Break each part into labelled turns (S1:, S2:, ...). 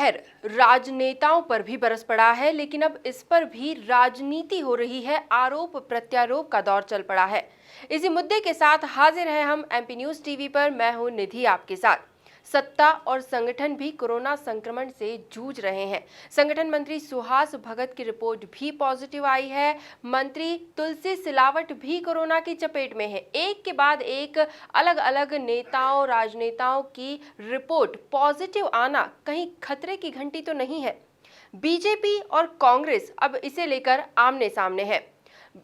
S1: कहर राजनेताओं पर भी बरस पड़ा है, लेकिन अब इस पर भी राजनीति हो रही है। आरोप प्रत्यारोप का दौर चल पड़ा है। इसी मुद्दे के साथ हाजिर हैं हम एमपी न्यूज टीवी पर। मैं हूं निधि आपके साथ। सत्ता और संगठन भी कोरोना संक्रमण से जूझ रहे हैं। संगठन मंत्री सुहास भगत की रिपोर्ट भी पॉजिटिव आई है। मंत्री तुलसी सिलावट भी कोरोना की चपेट में है। एक के बाद एक अलग अलग नेताओं राजनेताओं की रिपोर्ट पॉजिटिव आना कहीं खतरे की घंटी तो नहीं है। बीजेपी और कांग्रेस अब इसे लेकर आमने सामने है।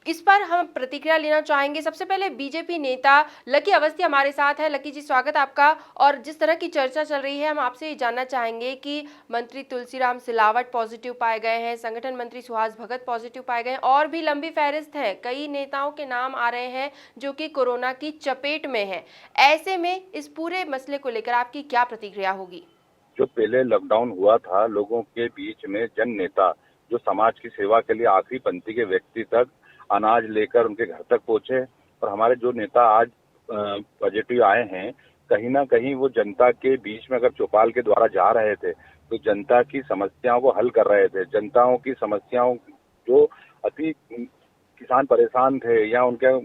S1: इस पर हम प्रतिक्रिया लेना चाहेंगे। सबसे पहले बीजेपी नेता लकी अवस्थी हमारे साथ है। लकी जी, स्वागत आपका। और जिस तरह की चर्चा चल रही है, हम आपसे ये जानना चाहेंगे कि मंत्री तुलसीराम सिलावट पॉजिटिव पाए गए हैं, संगठन मंत्री सुहास भगत पॉजिटिव पाए गए हैं, और भी लंबी फहरिस्त है। कई नेताओं के नाम आ रहे हैं जो कि कोरोना की चपेट में है। ऐसे में इस पूरे मसले को लेकर आपकी क्या प्रतिक्रिया होगी?
S2: जो पहले लॉकडाउन हुआ था, लोगों के बीच में जन नेता जो समाज की सेवा के लिए आखिरी पंक्ति के व्यक्ति तक अनाज लेकर उनके घर तक पहुंचे, और हमारे जो नेता आज पॉजिटिव आए हैं, कहीं ना कहीं वो जनता के बीच में अगर चौपाल के द्वारा जा रहे थे तो जनता की समस्याओं को हल कर रहे थे। जनताओं की समस्याओं जो अति किसान परेशान थे या उनके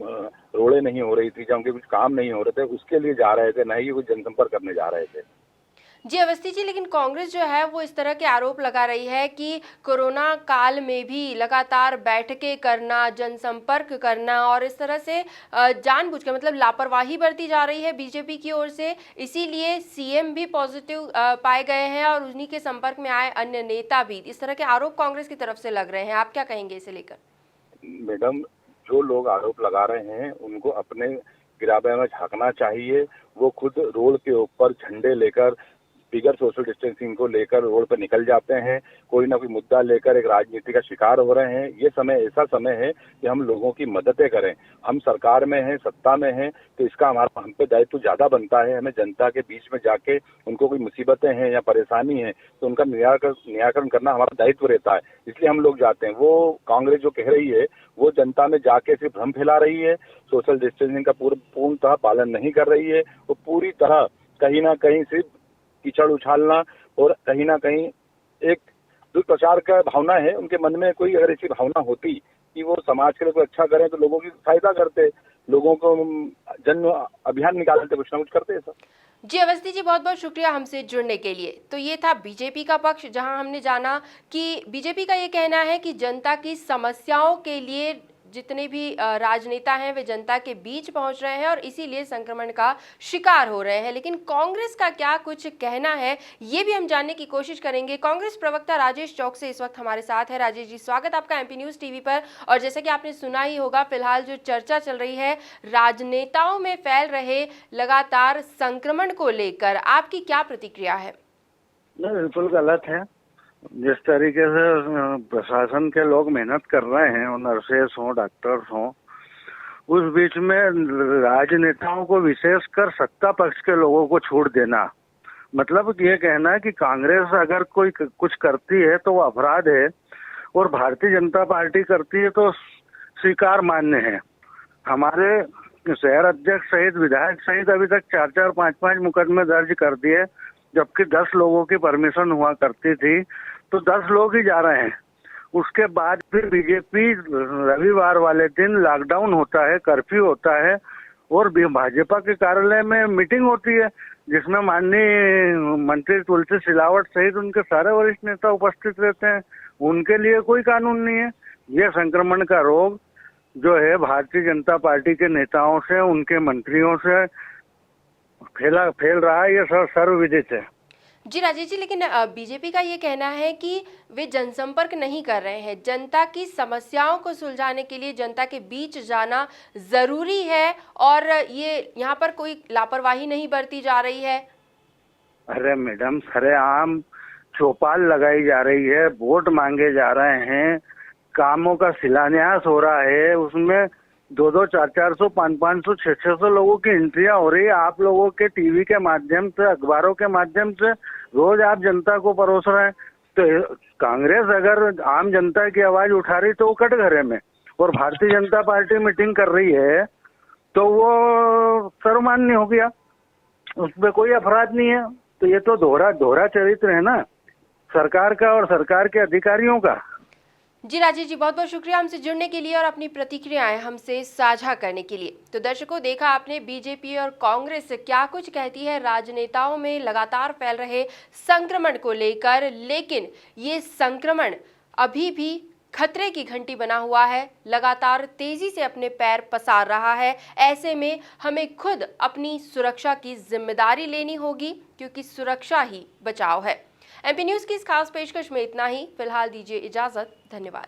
S2: रोड़े नहीं हो रही थी या उनके कुछ काम नहीं हो रहे थे, उसके लिए जा रहे थे, नहीं कुछ जनसंपर्क करने जा रहे थे।
S1: जी अवस्थी जी, लेकिन कांग्रेस जो है वो इस तरह के आरोप लगा रही है कि कोरोना काल में भी लगातार बैठकें करना, जनसंपर्क करना और इस तरह से जानबूझकर मतलब लापरवाही बरती जा रही है बीजेपी की ओर से। इसीलिए सीएम भी पॉजिटिव पाए गए हैं और उन्हीं के संपर्क में आए अन्य नेता भी। इस तरह के आरोप कांग्रेस की तरफ से लग रहे हैं। आप क्या कहेंगे इसे लेकर?
S2: मैडम, जो लोग आरोप लगा रहे हैं उनको अपने गिराबे में झांकना चाहिए। वो खुद रोड के ऊपर झंडे लेकर बिगर सोशल डिस्टेंसिंग को लेकर रोड पर निकल जाते हैं, कोई ना कोई मुद्दा लेकर एक राजनीति का शिकार हो रहे हैं। ये समय ऐसा समय है कि हम लोगों की मददें करें। हम सरकार में हैं, सत्ता में हैं, तो इसका हम पे दायित्व ज्यादा बनता है। हमें जनता के बीच में जाके उनको कोई मुसीबतें हैं या परेशानी है तो उनका निराकरण करना हमारा दायित्व रहता है, इसलिए हम लोग जाते हैं। वो कांग्रेस जो कह रही है वो जनता में जाके सिर्फ भ्रम फैला रही है, सोशल डिस्टेंसिंग का पूर्णतः पालन नहीं कर रही है। वो पूरी तरह कहीं ना कहीं सिर्फ कीचड़ उछालना और कहीं ना कहीं एक दुष्प्रचार का भावना है उनके मन में। कोई अगर ऐसी भावना होती कि वो समाज के लिए कोई अच्छा करें तो लोगों की फायदा करते, लोगों को जन अभियान निकालते, कुछ ना कुछ करते ऐसा।
S1: जी अवस्थी जी, बहुत बहुत शुक्रिया हमसे जुड़ने के लिए। तो ये था बीजेपी का पक्ष, जहां हमने जाना कि बीजेपी का ये कहना है कि जनता की समस्याओं के लिए जितने भी राजनेता हैं वे जनता के बीच पहुंच रहे हैं और इसीलिए संक्रमण का शिकार हो रहे हैं। लेकिन कांग्रेस का क्या कुछ कहना है, ये भी हम जानने की कोशिश करेंगे। कांग्रेस प्रवक्ता राजेश चौकसे इस वक्त हमारे साथ है। राजेश जी, स्वागत आपका एमपी न्यूज टीवी पर। और जैसा कि आपने सुना ही होगा, फिलहाल जो चर्चा चल रही है राजनेताओं में फैल रहे लगातार संक्रमण को लेकर, आपकी क्या प्रतिक्रिया है?
S3: बिल्कुल गलत है। जिस तरीके से प्रशासन के लोग मेहनत कर रहे हैं, नर्सेस हों, डॉक्टर्स हों, उस बीच में राजनेताओं को, विशेषकर सत्ता पक्ष के लोगों को छूट देना, मतलब ये कहना है कि कांग्रेस अगर कोई कुछ करती है तो वो अपराध है और भारतीय जनता पार्टी करती है तो स्वीकार मान्य है। हमारे शहर अध्यक्ष सहित विधायक सहित अभी तक 4-4, 5-5 मुकदमे दर्ज कर दिए, जबकि 10 लोगों की परमिशन हुआ करती थी, तो 10 लोग ही जा रहे हैं। उसके बाद फिर बीजेपी रविवार वाले दिन लॉकडाउन होता है, कर्फ्यू होता है और भाजपा के कार्यालय में मीटिंग होती है जिसमें माननीय मंत्री तुलसी सिलावट सहित उनके सारे वरिष्ठ नेता उपस्थित रहते हैं। उनके लिए कोई कानून नहीं है। यह संक्रमण का रोग जो है भारतीय जनता पार्टी के नेताओं से, उनके मंत्रियों से फैल रहा है, यह सर्वविदित है।
S1: जी राजेश जी, लेकिन बीजेपी का ये कहना है कि वे जनसंपर्क नहीं कर रहे हैं। जनता की समस्याओं को सुलझाने के लिए जनता के बीच जाना जरूरी है और ये यहाँ पर कोई लापरवाही नहीं बरती जा रही है।
S3: अरे मैडम, सरेआम चौपाल लगाई जा रही है, वोट मांगे जा रहे हैं, कामों का शिलान्यास हो रहा है, उसमें 200, 400, 500, 600 लोगों की एंट्रियां हो रही है। आप लोगों के टीवी के माध्यम से, अखबारों के माध्यम से रोज आप जनता को परोस रहे हैं। तो कांग्रेस अगर आम जनता की आवाज उठा रही तो वो कटघरे में, और भारतीय जनता पार्टी मीटिंग कर रही है तो वो सर्वमान्य हो गया, उसमें कोई अपराध नहीं है। तो ये तो दोहरा चरित्र है ना। सरकार का और सरकार के अधिकारियों का।
S1: जी राजेश जी, बहुत बहुत शुक्रिया हमसे जुड़ने के लिए और अपनी प्रतिक्रियाएं हमसे साझा करने के लिए। तो दर्शकों, देखा आपने बीजेपी और कांग्रेस क्या कुछ कहती है राजनेताओं में लगातार फैल रहे संक्रमण को लेकर, लेकिन ये संक्रमण अभी भी खतरे की घंटी बना हुआ है, लगातार तेजी से अपने पैर पसार रहा है। ऐसे में हमें खुद अपनी सुरक्षा की जिम्मेदारी लेनी होगी, क्योंकि सुरक्षा ही बचाव है। एमपी न्यूज़ की इस खास पेशकश में इतना ही। फिलहाल दीजिए इजाजत। धन्यवाद।